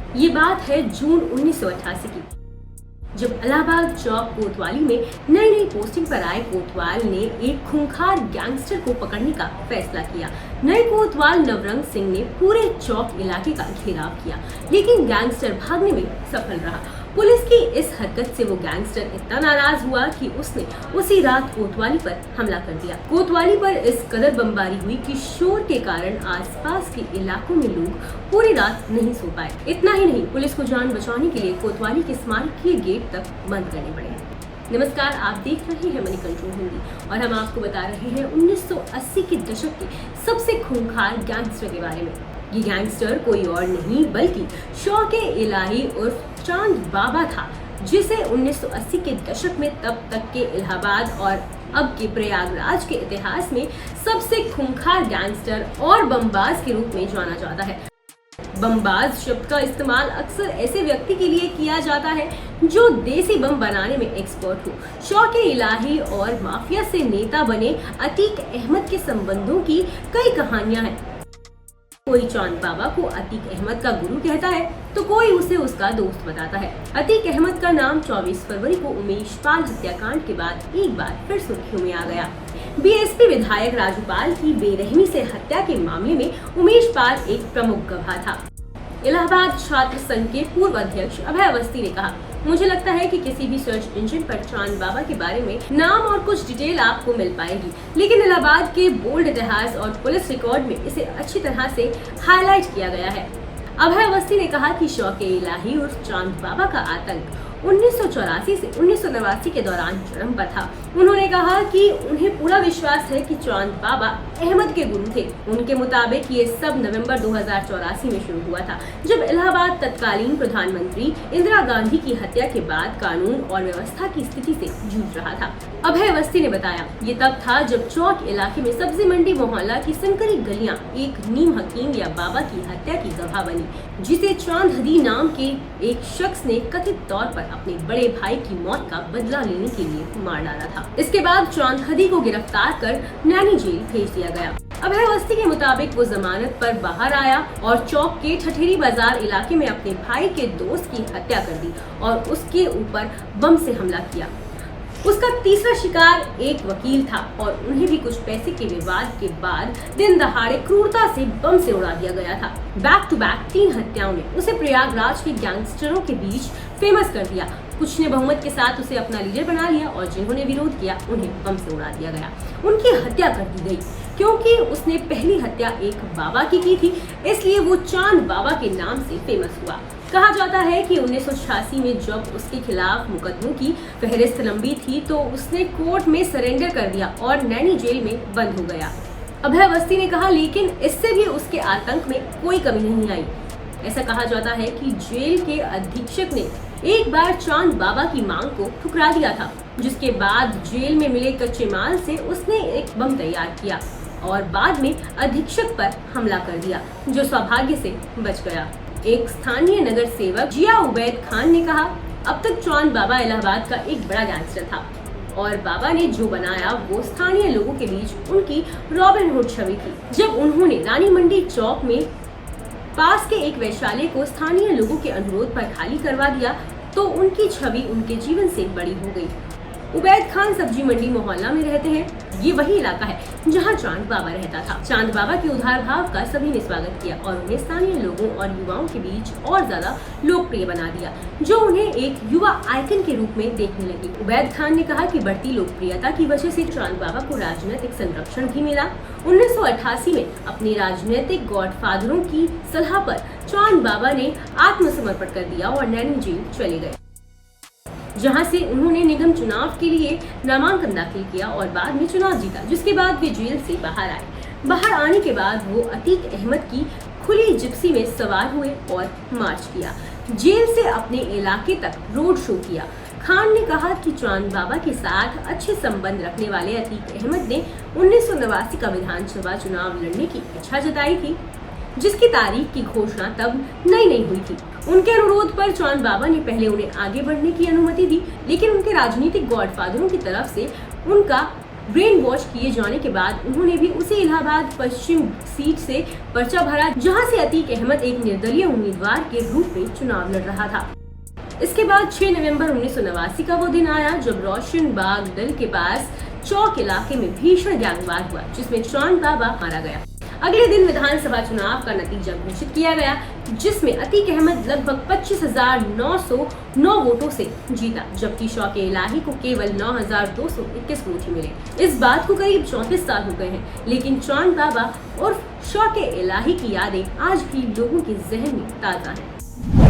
ये बात है जून 1988 की, जब इलाहाबाद चौक कोतवाली में नई नई पोस्टिंग पर आए कोतवाल ने एक खूंखार गैंगस्टर को पकड़ने का फैसला किया। नए कोतवाल नवरंग सिंह ने पूरे चौक इलाके का घेराव किया, लेकिन गैंगस्टर भागने में सफल रहा। पुलिस की इस हरकत से वो गैंगस्टर इतना नाराज हुआ कि उसने उसी रात कोतवाली पर हमला कर दिया। कोतवाली पर इस कदर बमबारी हुई कि शोर के कारण आसपास के इलाकों में लोग पूरी रात नहीं सो पाए। इतना ही नहीं, पुलिस को जान बचाने के लिए कोतवाली के स्मारकीय गेट तक बंद करने पड़े। नमस्कार, आप देख रहे हैं मनी कंट्रोल हिंदी और हम आपको बता रहे हैं 1980 के दशक के सबसे खूंखार गैंगस्टर के बारे में। ये गैंगस्टर कोई और नहीं बल्कि शौके इलाही उर्फ चांद बाबा था, जिसे 1980 के दशक में तब तक के इलाहाबाद और अब के प्रयागराज के इतिहास में सबसे खूंखार गैंगस्टर और बमबाज के रूप में जाना जाता है। बमबाज शब्द का इस्तेमाल अक्सर ऐसे व्यक्ति के लिए किया जाता है जो देसी बम बनाने में एक्सपर्ट हो। शौके इलाही और माफिया से नेता बने अतीक अहमद के संबंधों की कई कहानियां हैं। कोई चांद बाबा को अतीक अहमद का गुरु कहता है तो कोई उसे उसका दोस्त बताता है। अतीक अहमद का नाम 24 फरवरी को उमेश पाल हत्याकांड के बाद एक बार फिर सुर्खियों में आ गया। बीएसपी विधायक राजू पाल की बेरहमी से हत्या के मामले में उमेश पाल एक प्रमुख गवाह था। इलाहाबाद छात्र संघ के पूर्व अध्यक्ष अभय अवस्थी ने कहा, मुझे लगता है कि किसी भी सर्च इंजन पर चांद बाबा के बारे में नाम और कुछ डिटेल आपको मिल पाएगी, लेकिन इलाहाबाद के बोल्ड इतिहास और पुलिस रिकॉर्ड में इसे अच्छी तरह से हाईलाइट किया गया है। अभय अवस्थी ने कहा कि शौके इलाही उर्फ चांद बाबा का आतंक 1984 से 1989 के दौरान चरम पर था। उन्होंने कहा कि उन्हें पूरा विश्वास है कि चांद बाबा अहमद के गुरु थे। उनके मुताबिक ये सब नवंबर 2084 में शुरू हुआ था, जब इलाहाबाद तत्कालीन प्रधानमंत्री इंदिरा गांधी की हत्या के बाद कानून और व्यवस्था की स्थिति से जूझ रहा था। अभय अवस्थी ने बताया, ये तब था जब चौक इलाके में सब्जी मंडी मोहल्ला की संकरी गलियां एक नीम हकीम या बाबा की हत्या की गवाह बनी, जिसे चांद हदी नाम के एक शख्स ने कथित तौर पर अपने बड़े भाई की मौत का बदला लेने के लिए मार डाला था। इसके बाद चांद हदी को गिरफ्तार कर नैनी जेल भेज दिया गया। अभय अवस्थी के मुताबिक वो जमानत पर बाहर आया और चौक के ठठेरी बाजार इलाके में अपने भाई के दोस्त की हत्या कर दी और उसके ऊपर बम से हमला किया। उसका तीसरा शिकार एक वकील था और उन्हें भी कुछ पैसे के विवाद के बाद दिन दहाड़े क्रूरता से बम से उड़ा दिया गया था। बैक टू बैक 3 हत्याओं ने उसे प्रयागराज के गैंगस्टरों के बीच फेमस कर दिया। कुछ ने बहुमत के साथ उसे अपना लीडर बना लिया और जिन्होंने विरोध किया उन्हें बम से उड़ा दिया गया। उनकी हत्या कर दी गई क्योंकि उसने पहली हत्या एक बाबा की थी, इसलिए वो चांद बाबा के नाम से फेमस हुआ। कहा जाता है कि 1986 में जब उसके खिलाफ मुकदमों की फहरिस्त लंबी थी तो उसने कोर्ट में सरेंडर कर दिया और नैनी जेल में बंद हो गया। अभय अवस्थी ने कहा, लेकिन इससे भी उसके आतंक में कोई कमी नहीं आई। ऐसा कहा जाता है कि जेल के अधीक्षक ने एक बार चांद बाबा की मांग को ठुकरा दिया था, जिसके बाद जेल में मिले कच्चे माल से उसने एक बम तैयार किया और बाद में अधीक्षक पर हमला कर दिया, जो सौभाग्य से बच गया। एक स्थानीय नगर सेवक जिया उबैद खान ने कहा, अब तक चांद बाबा इलाहाबाद का एक बड़ा गैंगस्टर था और बाबा ने जो बनाया वो स्थानीय लोगों के बीच उनकी रॉबिन हुड छवि थी। जब उन्होंने रानी मंडी चौक में पास के एक वैश्यालय को स्थानीय लोगों के अनुरोध पर खाली करवा दिया तो उनकी छवि उनके जीवन से बड़ी हो गई। उबैद खान सब्जी मंडी मोहल्ला में रहते हैं। ये वही इलाका है जहां चांद बाबा रहता था। चांद बाबा के उदार भाव का सभी ने स्वागत किया और उन्हें स्थानीय लोगों और युवाओं के बीच और ज्यादा लोकप्रिय बना दिया, जो उन्हें एक युवा आइकन के रूप में देखने लगी। उबैद खान ने कहा कि बढ़ती लोकप्रियता की वजह से चांद बाबा को राजनीतिक संरक्षण भी मिला। 1988 में अपने राजनीतिक गॉडफादरों की सलाह पर चांद बाबा ने आत्मसमर्पण कर दिया और नैनी जेल चले गए, जहां से उन्होंने निगम चुनाव के लिए नामांकन दाखिल किया और बाद में चुनाव जीता, जिसके बाद वे जेल से बाहर आए। बाहर आने के बाद वो अतीक अहमद की खुली जिप्सी में सवार हुए और मार्च किया। जेल से अपने इलाके तक रोड शो किया। खान ने कहा कि चांद बाबा के साथ अच्छे संबंध रखने वाले अतीक अहमद ने 1989 का विधानसभा चुनाव लड़ने की इच्छा जताई थी, जिसकी तारीख की घोषणा तब नई हुई थी। उनके अनुरोध पर चांद बाबा ने पहले उन्हें आगे बढ़ने की अनुमति दी, लेकिन उनके राजनीतिक गॉडफादरों की तरफ से उनका ब्रेन वॉश किए जाने के बाद उन्होंने भी उसी इलाहाबाद पश्चिम सीट से पर्चा भरा, जहां से अतीक अहमद एक निर्दलीय उम्मीदवार के रूप में चुनाव लड़ रहा था। इसके बाद 6 नवंबर 1989 का वो दिन आया जब रोशन बाग दल के पास चौक इलाके में भीषण गैंगवार हुआ, जिसमें चांद बाबा मारा गया। अगले दिन विधानसभा चुनाव का नतीजा घोषित किया गया, जिसमें अतीक अहमद लगभग 25,909 वोटों से जीता, जबकि शौके इलाही को केवल 9,221 वोट ही मिले। इस बात को करीब 34 साल हो गए हैं, लेकिन चांद बाबा और शौके इलाही की यादें आज भी लोगों के जहन में ताजा हैं।